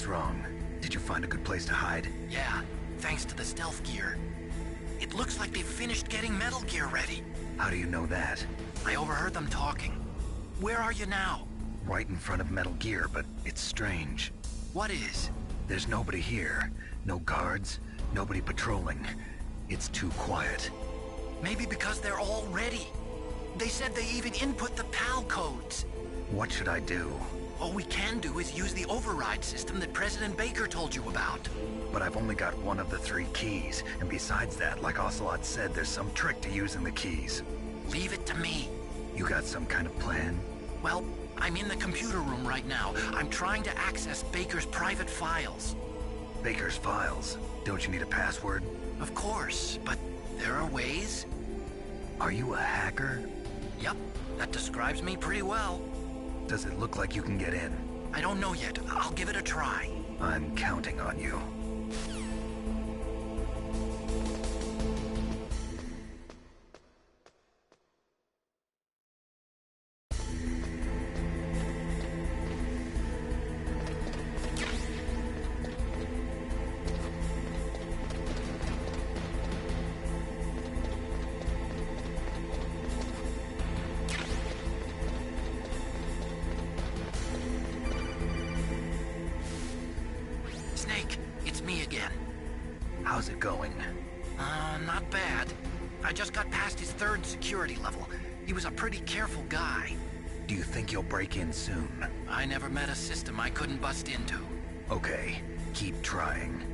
What's wrong? Did you find a good place to hide? Yeah, thanks to the stealth gear. It looks like they've finished getting Metal Gear ready. How do you know that? I overheard them talking. Where are you now? Right in front of Metal Gear, but it's strange. What is? There's nobody here. No guards, nobody patrolling. It's too quiet. Maybe because they're all ready. They said they even input the PAL codes. What should I do? All we can do is use the override system that President Baker told you about. But I've only got one of the 3 keys, and besides that, like Ocelot said, there's some trick to using the keys. Leave it to me. You got some kind of plan? Well, I'm in the computer room right now. I'm trying to access Baker's private files. Baker's files? Don't you need a password? Of course, but there are ways. Are you a hacker? Yep, that describes me pretty well. Does it look like you can get in? I don't know yet. I'll give it a try. I'm counting on you. Snake, it's me again. How's it going? Not bad. I just got past his 3rd security level. He was a pretty careful guy. Do you think you'll break in soon? I never met a system I couldn't bust into. Okay, keep trying.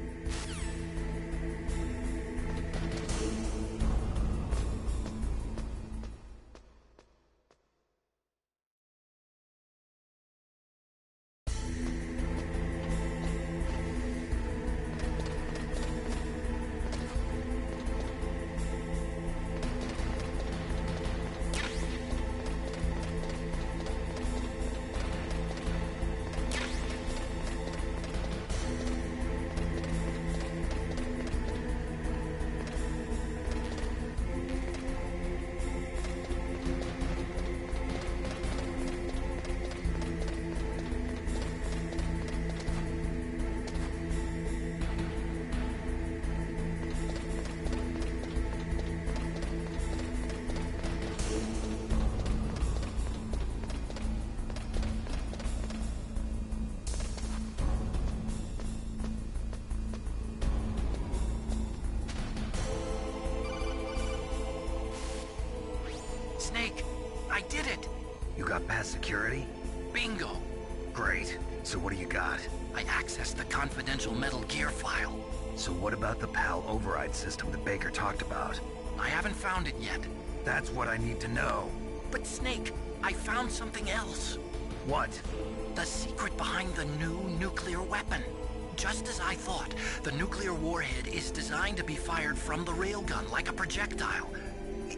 Snake, I did it! You got past security? Bingo! Great. So what do you got? I accessed the confidential Metal Gear file. So what about the PAL override system that Baker talked about? I haven't found it yet. That's what I need to know. But Snake, I found something else. What? The secret behind the new nuclear weapon. Just as I thought, the nuclear warhead is designed to be fired from the railgun like a projectile.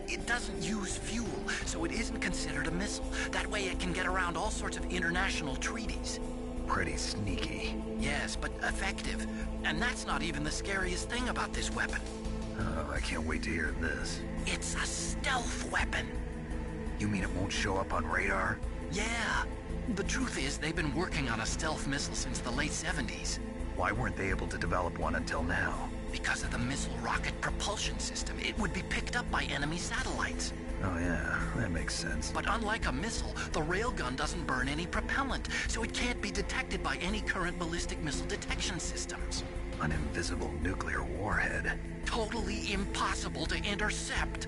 It doesn't use fuel, so it isn't considered a missile. That way it can get around all sorts of international treaties. Pretty sneaky. Yes, but effective. And that's not even the scariest thing about this weapon. Oh, I can't wait to hear this. It's a stealth weapon. You mean it won't show up on radar? Yeah. The truth is, they've been working on a stealth missile since the late 70s. Why weren't they able to develop one until now? Because of the missile rocket propulsion system, it would be picked up by enemy satellites. Oh yeah, that makes sense. But unlike a missile, the railgun doesn't burn any propellant, so it can't be detected by any current ballistic missile detection systems. An invisible nuclear warhead. Totally impossible to intercept.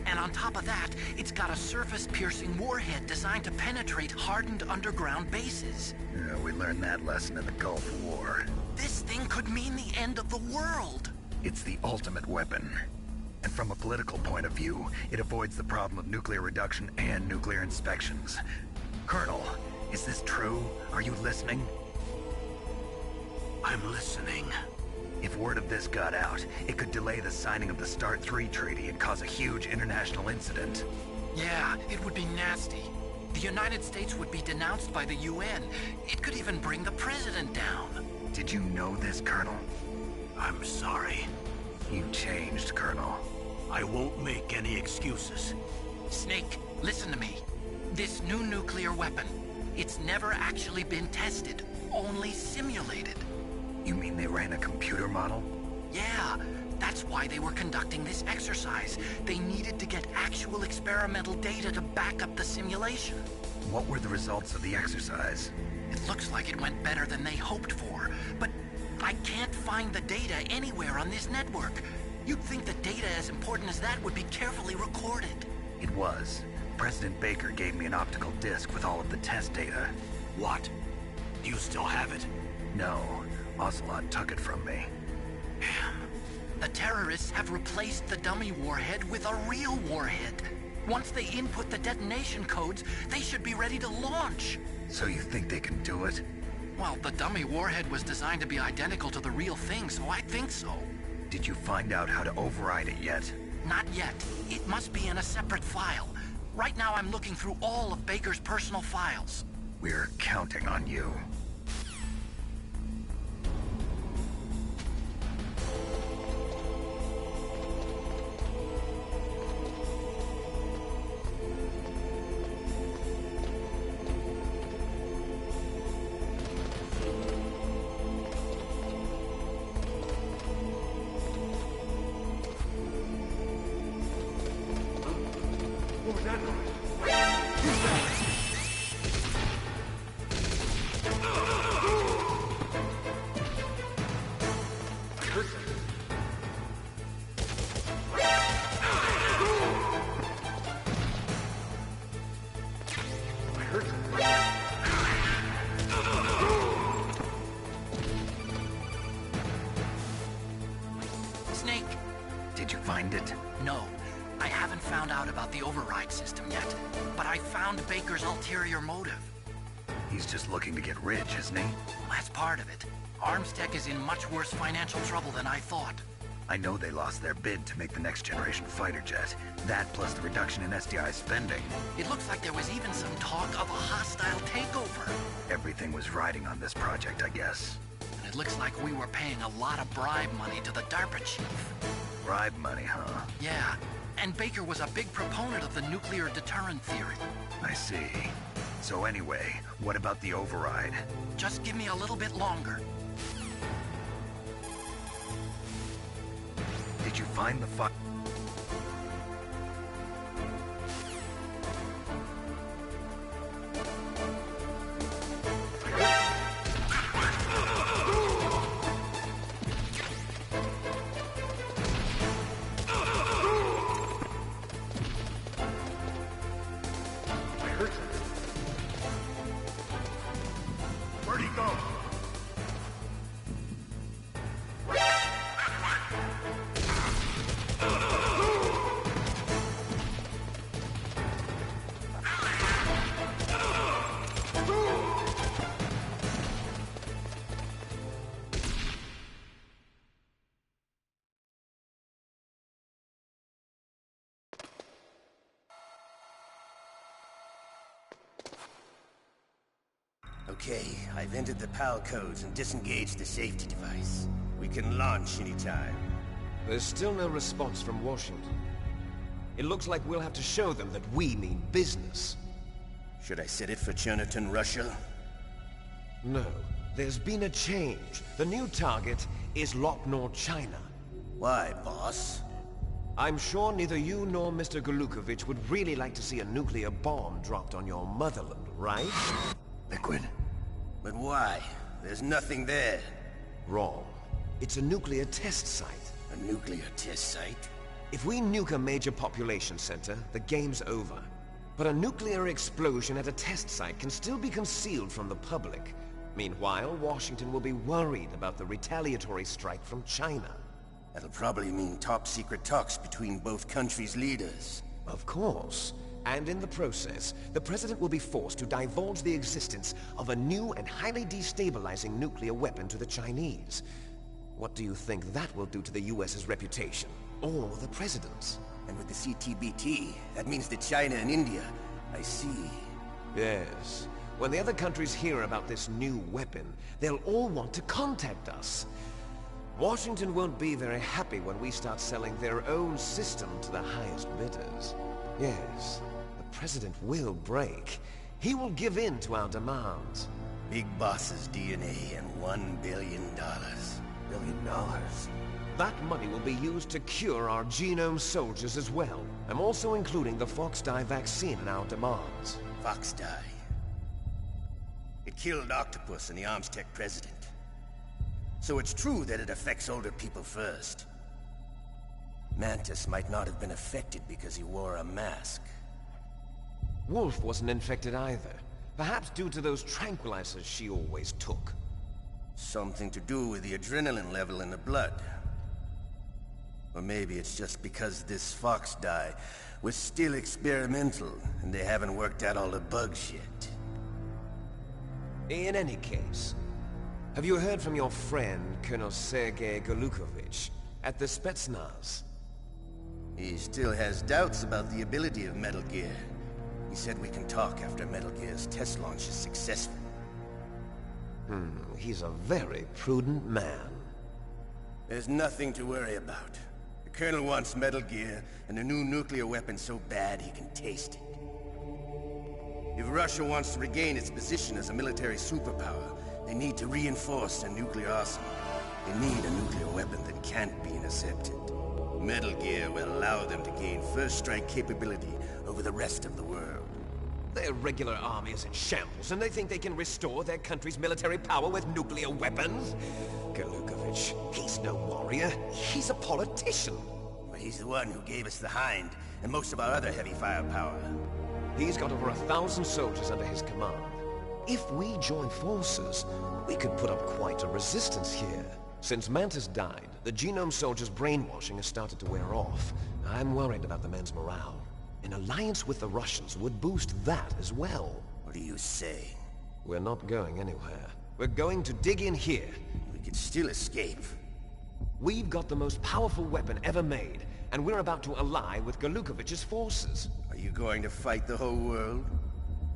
And on top of that, it's got a surface-piercing warhead designed to penetrate hardened underground bases. Yeah, we learned that lesson in the Gulf War. This thing could mean the end of the world. It's the ultimate weapon. And from a political point of view, it avoids the problem of nuclear reduction and nuclear inspections. Colonel, is this true? Are you listening? I'm listening. If word of this got out, it could delay the signing of the START 3 treaty and cause a huge international incident. Yeah, it would be nasty. The United States would be denounced by the UN. It could even bring the president down. Did you know this, Colonel? I'm sorry. You changed, Colonel. I won't make any excuses. Snake, listen to me. This new nuclear weapon, it's never actually been tested, only simulated. China computer model? Yeah, that's why they were conducting this exercise. They needed to get actual experimental data to back up the simulation. What were the results of the exercise? It looks like it went better than they hoped for, but I can't find the data anywhere on this network. You'd think that data as important as that would be carefully recorded. It was. President Baker gave me an optical disc with all of the test data. What? Do you still have it? No, Ocelot took it from me. Damn. The terrorists have replaced the dummy warhead with a real warhead. Once they input the detonation codes, they should be ready to launch. So you think they can do it? Well, the dummy warhead was designed to be identical to the real thing, so I think so. Did you find out how to override it yet? Not yet. It must be in a separate file. Right now I'm looking through all of Baker's personal files. We're counting on you. Snake! Did you find it? No. I haven't found out about the override system yet, but I found Baker's ulterior motive. He's just looking to get rich, isn't he? That's part of it. Arms Tech is in much worse financial trouble than I thought. I know they lost their bid to make the next generation fighter jet. That plus the reduction in SDI spending. It looks like there was even some talk of a hostile takeover. Everything was riding on this project, I guess. And it looks like we were paying a lot of bribe money to the DARPA chief. Bribe money, huh? Yeah, and Baker was a big proponent of the nuclear deterrent theory. I see. So anyway, what about the override? Just give me a little bit longer. Did you find the Where'd he go? Okay, I've entered the PAL codes and disengaged the safety device. We can launch anytime. There's still no response from Washington. It looks like we'll have to show them that we mean business. Should I set it for Cherniton, Russia? No, there's been a change. The new target is Lopnor, China. Why, boss? I'm sure neither you nor Mr. Golukovich would really like to see a nuclear bomb dropped on your motherland, right? Liquid. But why? There's nothing there. Wrong. It's a nuclear test site. A nuclear test site? If we nuke a major population center, the game's over. But a nuclear explosion at a test site can still be concealed from the public. Meanwhile, Washington will be worried about the retaliatory strike from China. That'll probably mean top-secret talks between both countries' leaders. Of course. And in the process, the President will be forced to divulge the existence of a new and highly destabilizing nuclear weapon to the Chinese. What do you think that will do to the US's reputation? Or the President's? And with the CTBT, that means that China and India... I see. Yes. When the other countries hear about this new weapon, they'll all want to contact us. Washington won't be very happy when we start selling their own system to the highest bidders. Yes, the President will break. He will give in to our demands. Big Boss's DNA and $1 billion. They'll That money will be used to cure our genome soldiers as well. I'm also including the Fox-Die vaccine in our demands. Fox-Die. It killed Octopus and the Armstech president. So it's true that it affects older people first. Mantis might not have been affected because he wore a mask. Wolf wasn't infected either. Perhaps due to those tranquilizers she always took. Something to do with the adrenaline level in the blood. Or maybe it's just because this Fox-Die was still experimental and they haven't worked out all the bugs yet. In any case, have you heard from your friend, Colonel Sergei Golukovich, at the Spetsnaz? He still has doubts about the ability of Metal Gear. He said we can talk after Metal Gear's test launch is successful. He's a very prudent man. There's nothing to worry about. The Colonel wants Metal Gear and a new nuclear weapon so bad he can taste it. If Russia wants to regain its position as a military superpower, they need to reinforce their nuclear arsenal. They need a nuclear weapon that can't be intercepted. Metal Gear will allow them to gain first strike capability over the rest of the world. Their regular army is in shambles, and they think they can restore their country's military power with nuclear weapons? Golukovich, he's no warrior. He's a politician. But he's the one who gave us the Hind and most of our other heavy firepower. He's got over 1,000 soldiers under his command. If we join forces, we could put up quite a resistance here. Since Mantis died, the genome soldiers' brainwashing has started to wear off. I'm worried about the men's morale. An alliance with the Russians would boost that as well. What do you say? We're not going anywhere. We're going to dig in here. We could still escape. We've got the most powerful weapon ever made, and we're about to ally with Golukovich's forces. Are you going to fight the whole world?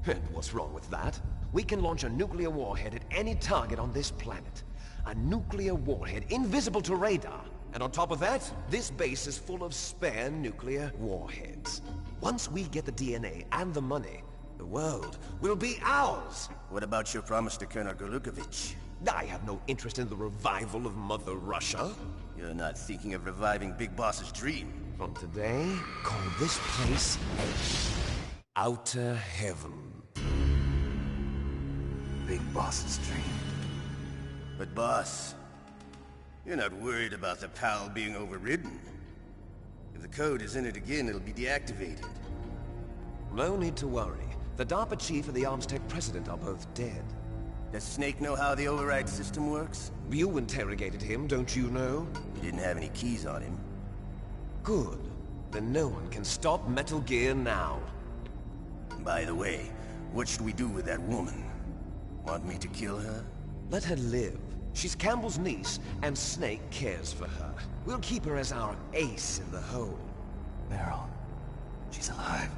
And what's wrong with that? We can launch a nuclear warhead at any target on this planet. A nuclear warhead invisible to radar. And on top of that, this base is full of spare nuclear warheads. Once we get the DNA and the money, the world will be ours! What about your promise to Colonel Golukovich? I have no interest in the revival of Mother Russia. You're not thinking of reviving Big Boss's dream. From today, call this place Outer Heaven. Big Boss's dream. But boss, you're not worried about the PAL being overridden. If the code is in it again, it'll be deactivated. No need to worry. The DARPA chief and the Armstech president are both dead. Does Snake know how the override system works? You interrogated him, don't you know? He didn't have any keys on him. Good. Then no one can stop Metal Gear now. By the way, what should we do with that woman? Want me to kill her? Let her live. She's Campbell's niece, and Snake cares for her. We'll keep her as our ace in the hole. Meryl, she's alive.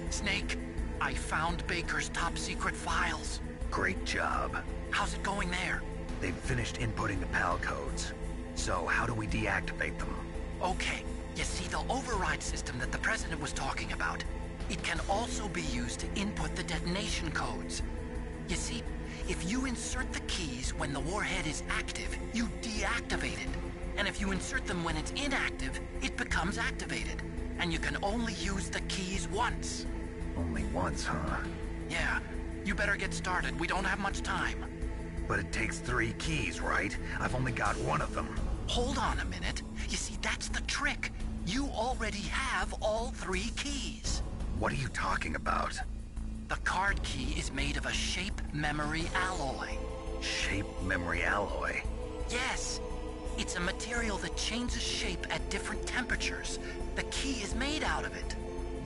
Snake, I found Baker's top-secret files. Great job. How's it going there? They've finished inputting the PAL codes. So how do we deactivate them? Okay, you see the override system that the President was talking about? It can also be used to input the detonation codes. You see, if you insert the keys when the warhead is active, you deactivate it. And if you insert them when it's inactive, it becomes activated. And you can only use the keys once. Only once, huh? Yeah, you better get started. We don't have much time. But it takes 3 keys, right? I've only got 1 of them. Hold on a minute. You see, that's the trick. You already have all 3 keys. What are you talking about? The card key is made of a shape memory alloy. Shape memory alloy? Yes. It's a material that changes shape at different temperatures. The key is made out of it.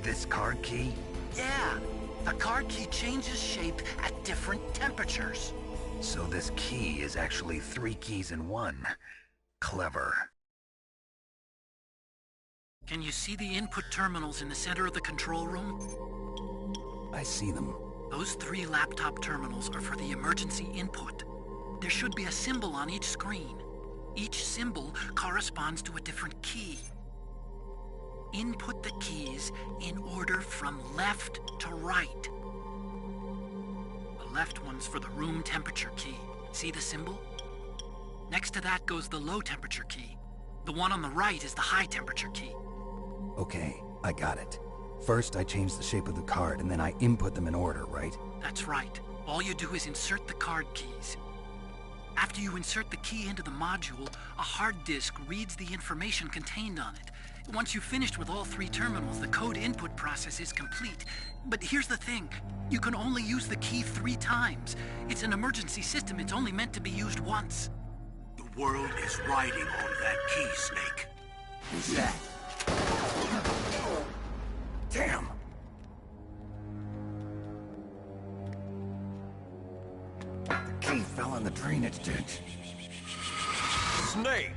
This card key? Yeah. The card key changes shape at different temperatures. So this key is actually 3 keys in 1. Clever. Can you see the input terminals in the center of the control room? I see them. Those 3 laptop terminals are for the emergency input. There should be a symbol on each screen. Each symbol corresponds to a different key. Input the keys in order from left to right. left one's for the room temperature key. See the symbol? Next to that goes the low temperature key. The one on the right is the high temperature key. Okay, I got it. First, I change the shape of the card, and then I input them in order, right? That's right. All you do is insert the card keys. After you insert the key into the module, a hard disk reads the information contained on it. Once you've finished with all 3 terminals, the code input process is complete. But here's the thing. You can only use the key 3 times. It's an emergency system. It's only meant to be used once. The world is riding on that key, Snake. Who's that? Damn! The key fell in the drainage ditch. Snake!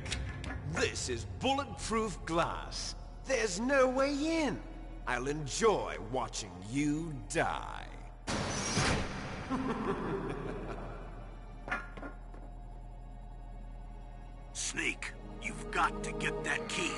This is bulletproof glass. There's no way in. I'll enjoy watching you die. Snake, you've got to get that key.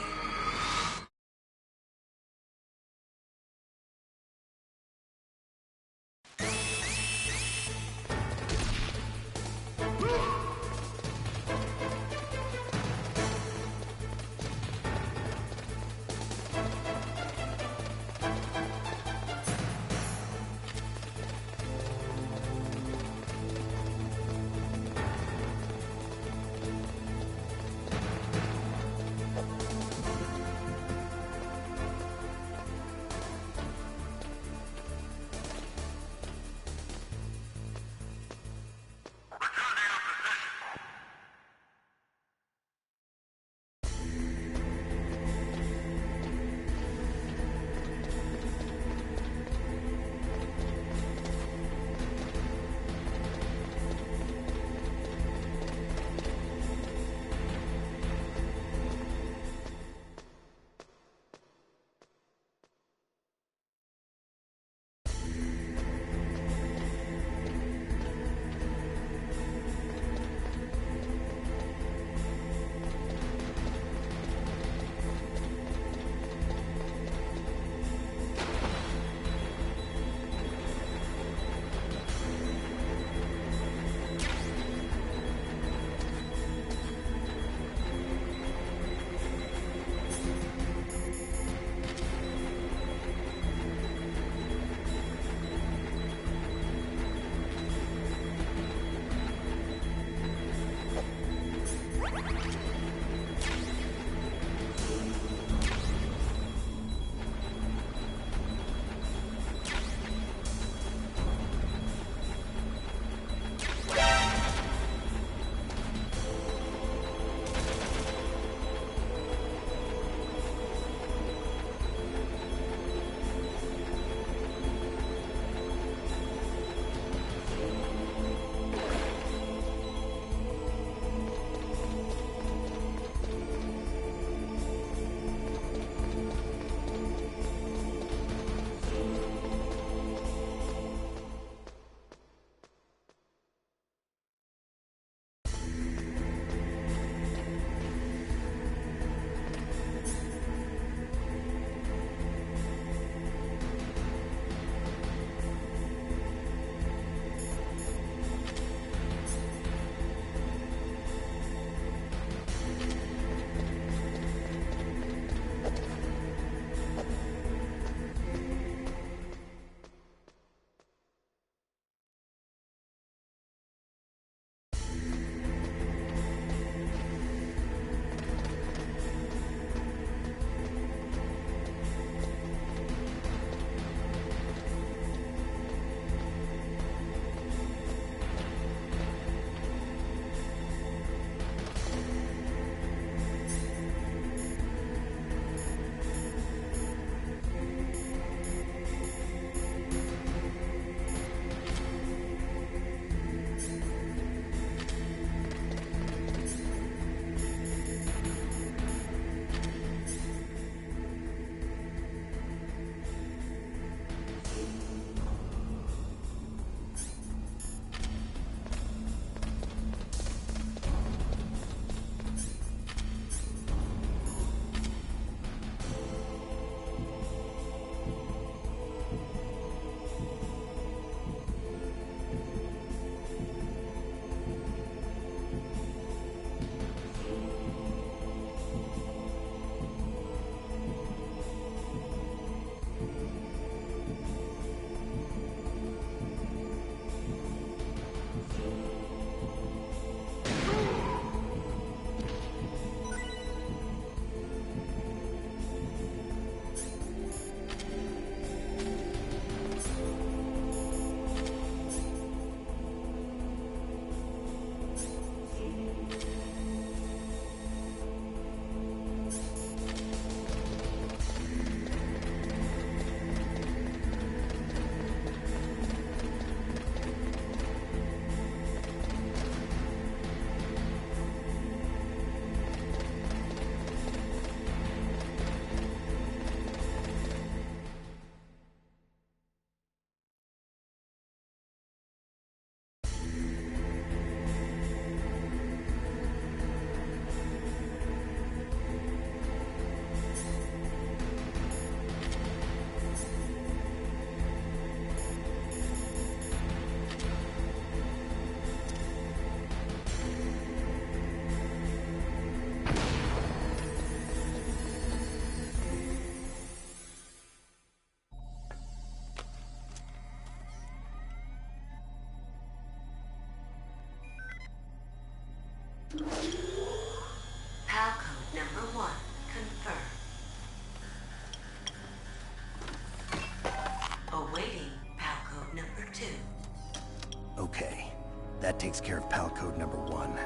Okay, that takes care of pal code number 1.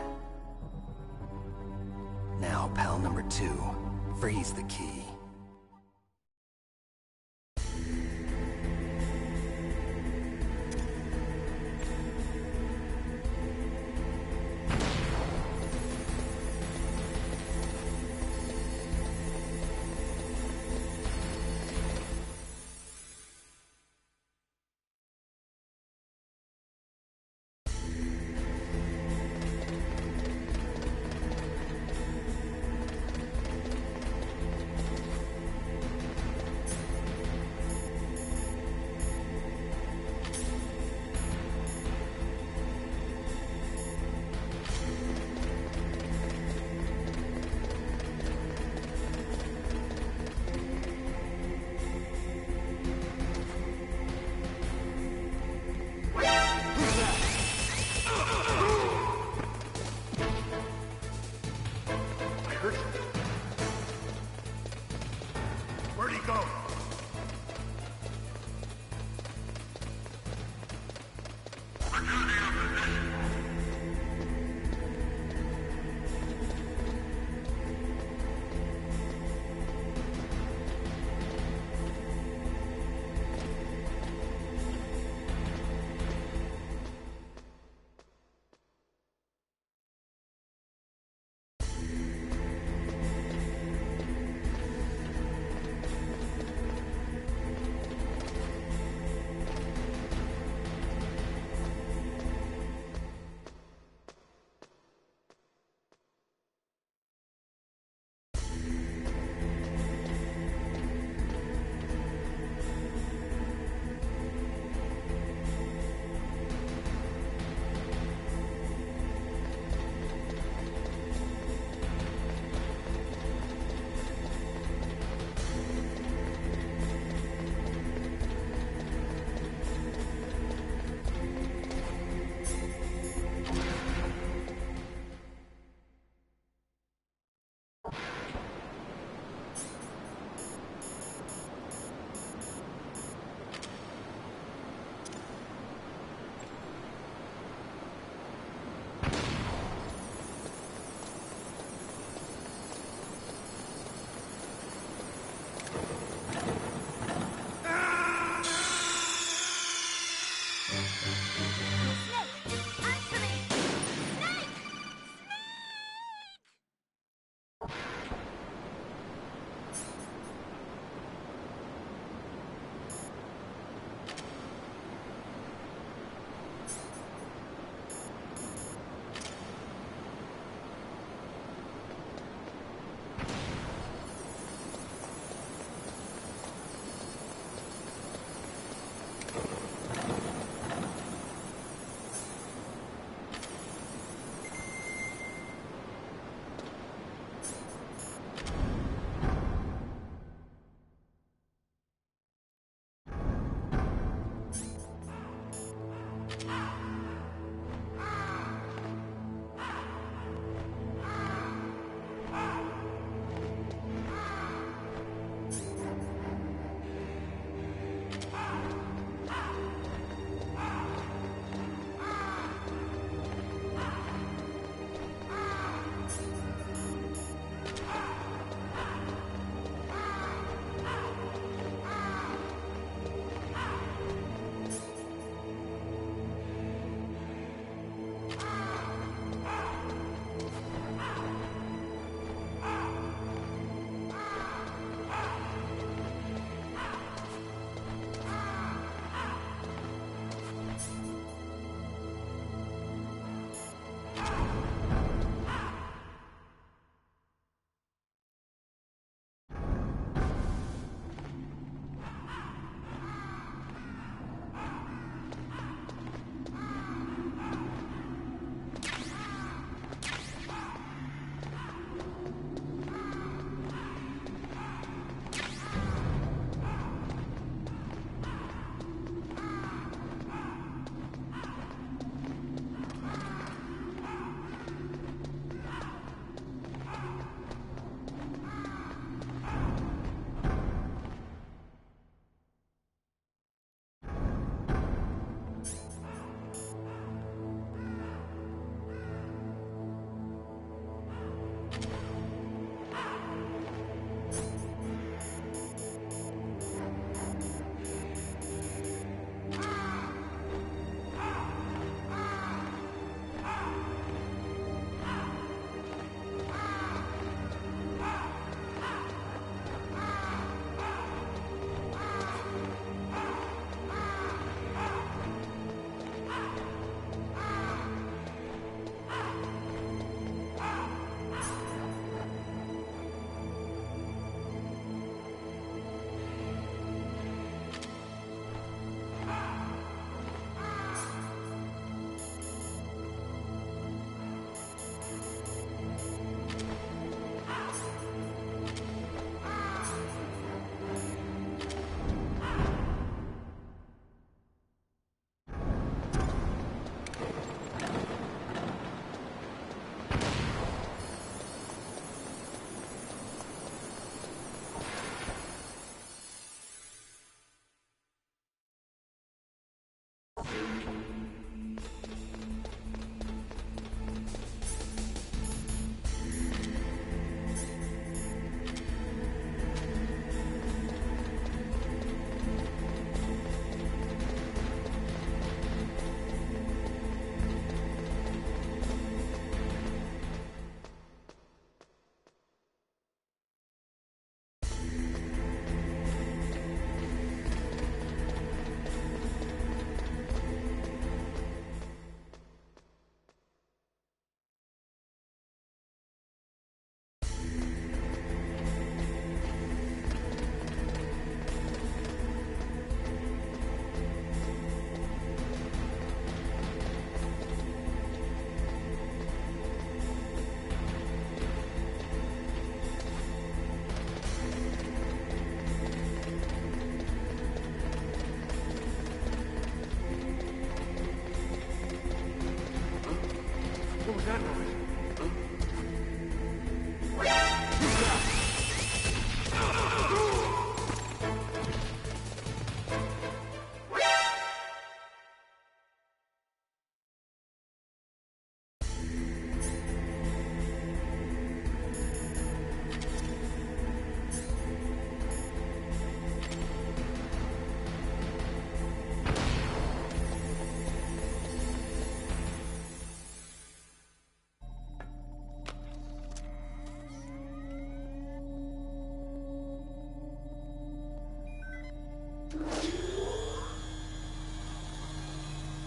Now, pal number 2, freeze the key. Where'd he go?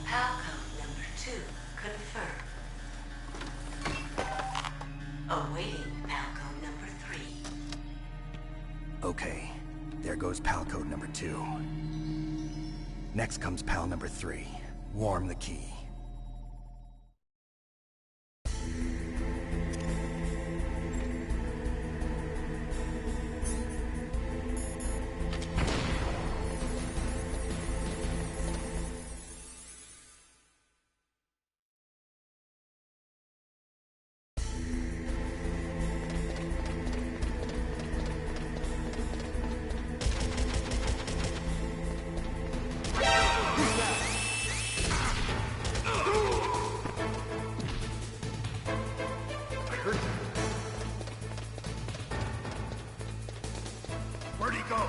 Palcode number 2 confirmed. Awaiting Palcode number 3. Okay, there goes pal code number 2. Next comes pal number 3. Warm the key. Where'd he go?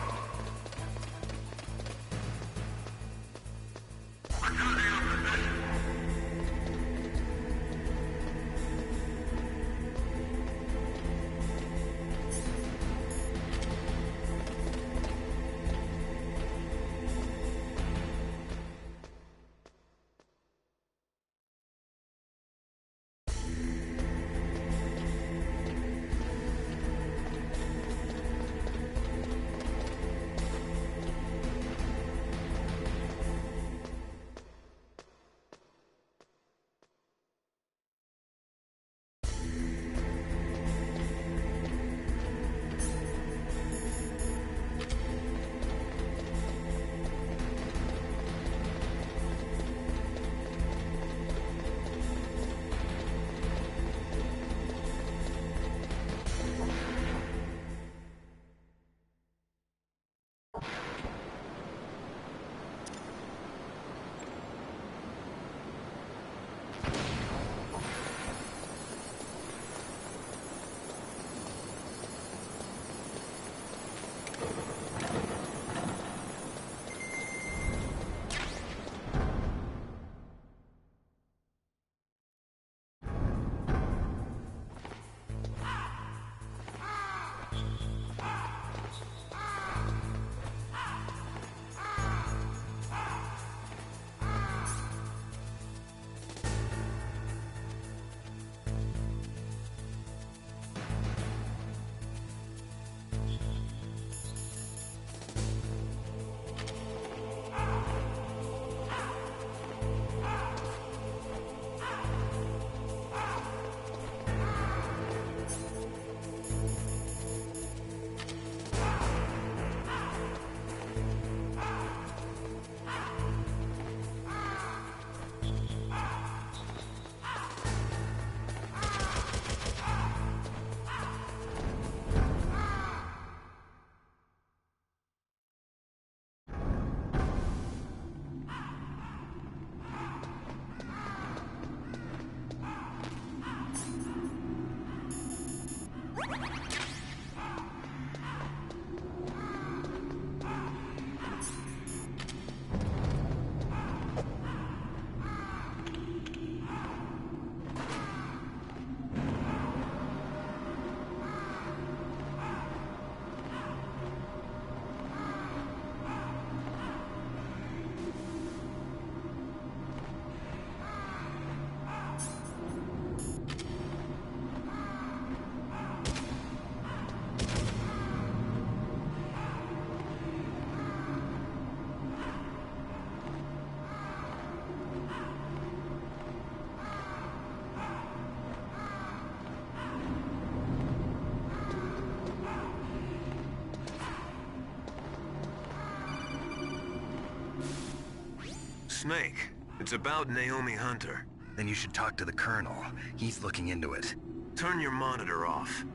Snake, it's about Naomi Hunter. Then you should talk to the Colonel. He's looking into it. Turn your monitor off.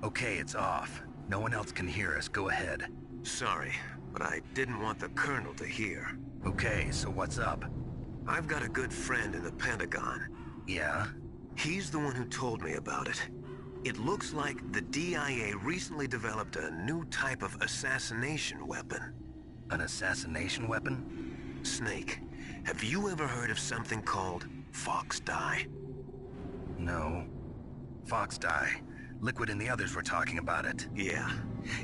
Okay, it's off. No one else can hear us. Go ahead. Sorry, but I didn't want the Colonel to hear. Okay, so what's up? I've got a good friend in the Pentagon. Yeah? He's the one who told me about it. It looks like the DIA recently developed a new type of assassination weapon. An assassination weapon? Snake, have you ever heard of something called Fox Dye? No. Fox Dye. Liquid and the others were talking about it. Yeah.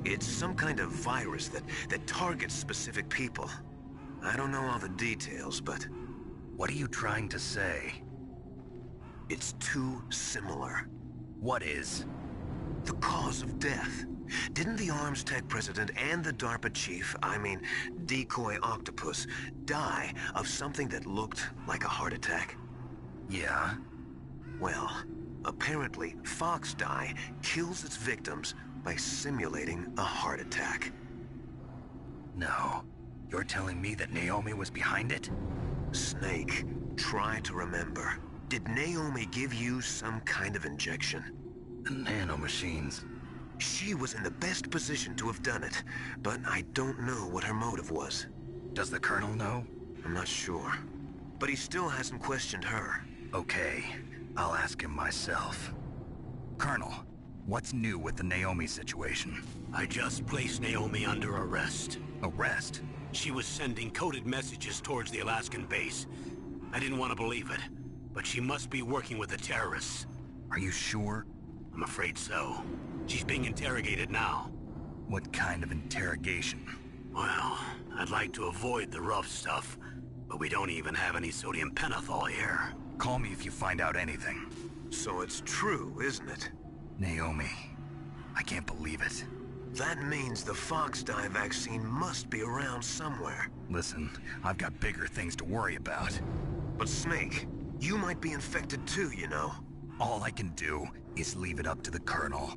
It's some kind of virus that targets specific people. I don't know all the details, but What are you trying to say? It's too similar. What is? The cause of death. Didn't the Arms Tech president and the DARPA chief, Decoy Octopus, die of something that looked like a heart attack? Yeah? Well, apparently Fox Die kills its victims by simulating a heart attack. No. You're telling me that Naomi was behind it? Snake, try to remember. Did Naomi give you some kind of injection? The nanomachines. She was in the best position to have done it, but I don't know what her motive was. Does the Colonel know? I'm not sure. But he still hasn't questioned her. Okay, I'll ask him myself. Colonel, what's new with the Naomi situation? I just placed Naomi under arrest. Arrest? She was sending coded messages towards the Alaskan base. I didn't want to believe it, but she must be working with the terrorists. Are you sure? I'm afraid so. She's being interrogated now. What kind of interrogation? Well, I'd like to avoid the rough stuff, but we don't even have any sodium pentothal here. Call me if you find out anything. So it's true, isn't it? Naomi, I can't believe it. That means the Fox Die vaccine must be around somewhere. Listen, I've got bigger things to worry about. But Snake, you might be infected too, you know. All I can do is leave it up to the Colonel.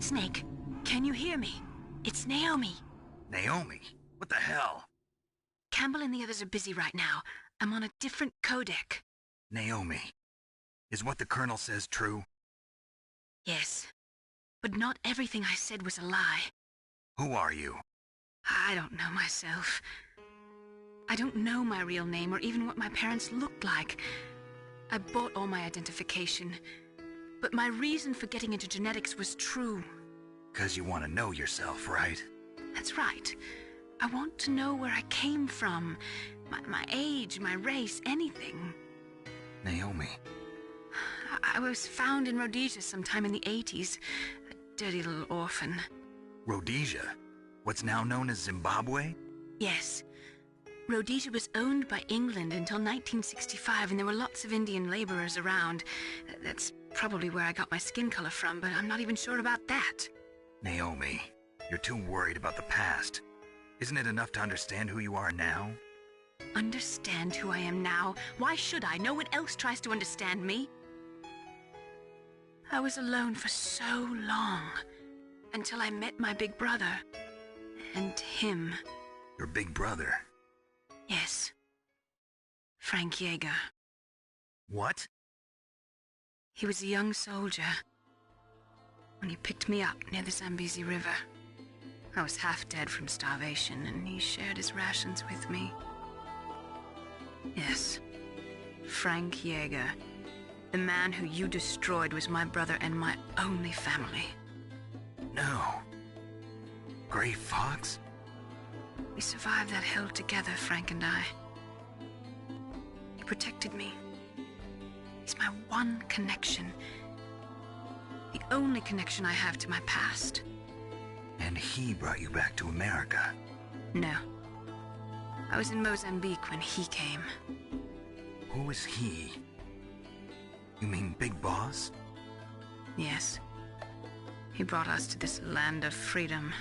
Snake, can you hear me? It's Naomi. Naomi? What the hell? Campbell and the others are busy right now. I'm on a different codec. Naomi, is what the Colonel says true? Yes, but not everything I said was a lie. Who are you? I don't know myself. I don't know my real name or even what my parents looked like. I bought all my identification, but my reason for getting into genetics was true. 'Cause you want to know yourself, right? That's right. I want to know where I came from. My age, my race, anything. Naomi. I was found in Rhodesia sometime in the 80s. A dirty little orphan. Rhodesia? What's now known as Zimbabwe? Yes. Rhodesia was owned by England until 1965, and there were lots of Indian laborers around. That's probably where I got my skin color from, but I'm not even sure about that. Naomi, you're too worried about the past. Isn't it enough to understand who you are now? Understand who I am now? Why should I? No one else tries to understand me. I was alone for so long, until I met my big brother. And him. Your big brother? Yes. Frank Yeager. What? He was a young soldier when he picked me up near the Zambezi River. I was half dead from starvation, and he shared his rations with me. Yes, Frank Yeager. The man who you destroyed was my brother and my only family. No. Gray Fox? We survived that hell together, Frank and I. He protected me. He's my one connection. The only connection I have to my past. And he brought you back to America? No. I was in Mozambique when he came. Who is he? You mean Big Boss? Yes. He brought us to this land of freedom,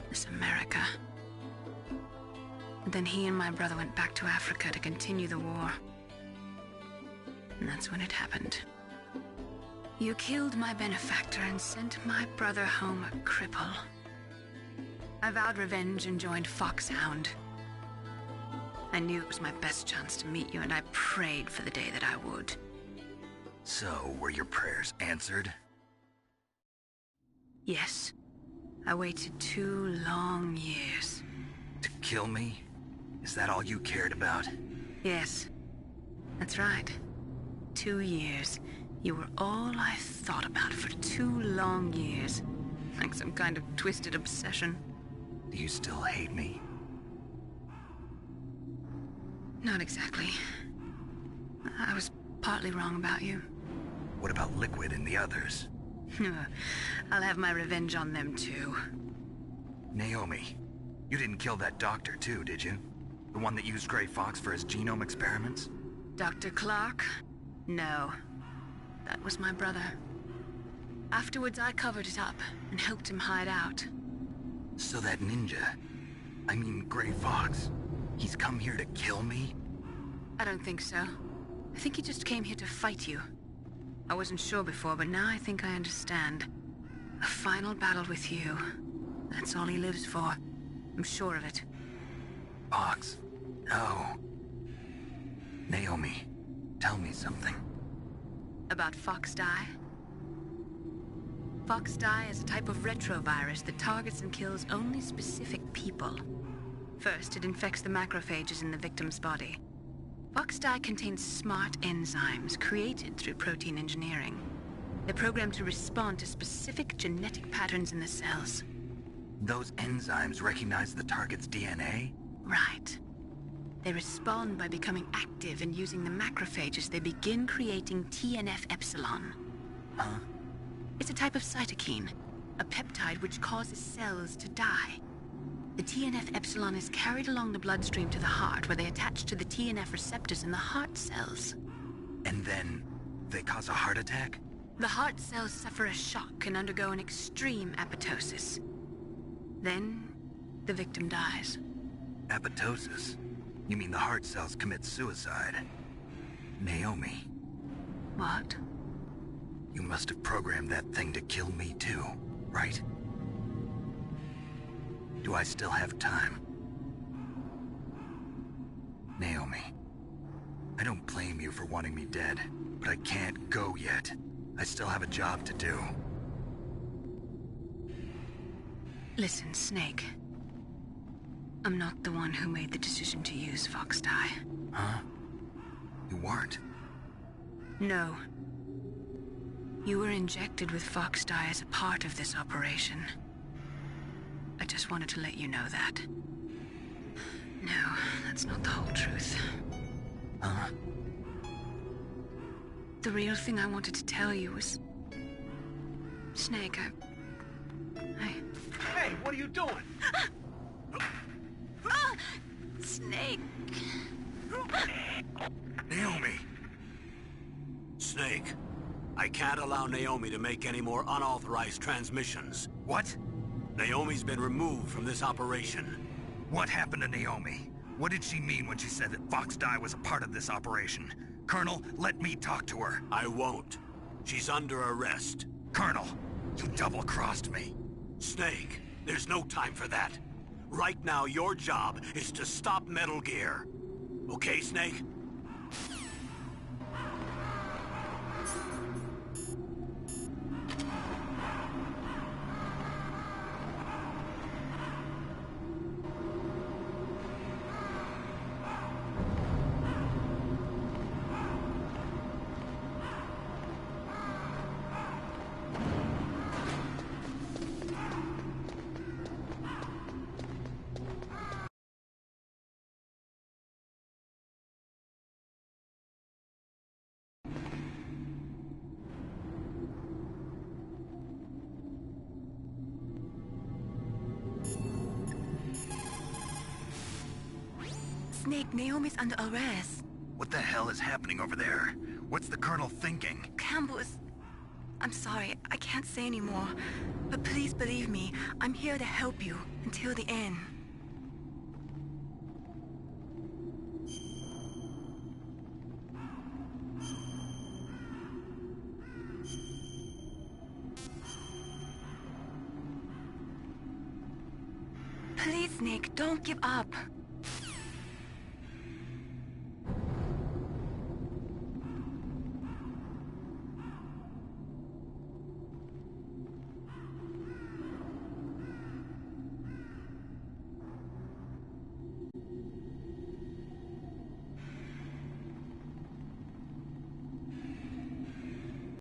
this America. And then he and my brother went back to Africa to continue the war. And that's when it happened. You killed my benefactor and sent my brother home a cripple. I vowed revenge and joined Foxhound. I knew it was my best chance to meet you, and I prayed for the day that I would. So, were your prayers answered? Yes. I waited 2 long years. To kill me? Is that all you cared about? Yes. That's right. 2 years. You were all I thought about for 2 long years. Like some kind of twisted obsession. Do you still hate me? Not exactly. I was partly wrong about you. What about Liquid and the others? I'll have my revenge on them too. Naomi, you didn't kill that doctor too, did you? The one that used Gray Fox for his genome experiments? Dr. Clark? No. That was my brother. Afterwards, I covered it up and helped him hide out. So that ninja, I mean Gray Fox, he's come here to kill me? I don't think so. I think he just came here to fight you. I wasn't sure before, but now I think I understand. A final battle with you. That's all he lives for. I'm sure of it. Fox? No. Naomi, tell me something. About Fox Die? Fox Die is a type of retrovirus that targets and kills only specific people. First, it infects the macrophages in the victim's body. Fox Die contains smart enzymes created through protein engineering. They're programmed to respond to specific genetic patterns in the cells. Those enzymes recognize the target's DNA? Right. They respond by becoming active and using the macrophages. They begin creating TNF-epsilon. Huh? It's a type of cytokine, a peptide which causes cells to die. The TNF-epsilon is carried along the bloodstream to the heart, where they attach to the TNF receptors in the heart cells. And then they cause a heart attack? The heart cells suffer a shock and undergo an extreme apoptosis. Then, the victim dies. Apoptosis? You mean the heart cells commit suicide? Naomi. What? You must have programmed that thing to kill me too, right? Do I still have time? Naomi, I don't blame you for wanting me dead, but I can't go yet. I still have a job to do. Listen, Snake. I'm not the one who made the decision to use Fox Dye. Huh? You weren't? No. You were injected with Fox Dye as a part of this operation. I just wanted to let you know that. No, that's not the whole truth. Huh? The real thing I wanted to tell you was... Snake, Hey, what are you doing? Snake! Naomi! Snake, I can't allow Naomi to make any more unauthorized transmissions. What? Naomi's been removed from this operation. What happened to Naomi? What did she mean when she said that Fox Dye was a part of this operation? Colonel, let me talk to her. I won't. She's under arrest. Colonel, you double-crossed me. Snake, there's no time for that. Right now, your job is to stop Metal Gear. Okay, Snake? Snake, Naomi's under arrest. What the hell is happening over there? What's the Colonel thinking? Campbell is... I'm sorry, I can't say anymore. But please believe me, I'm here to help you until the end. Please, Snake, don't give up.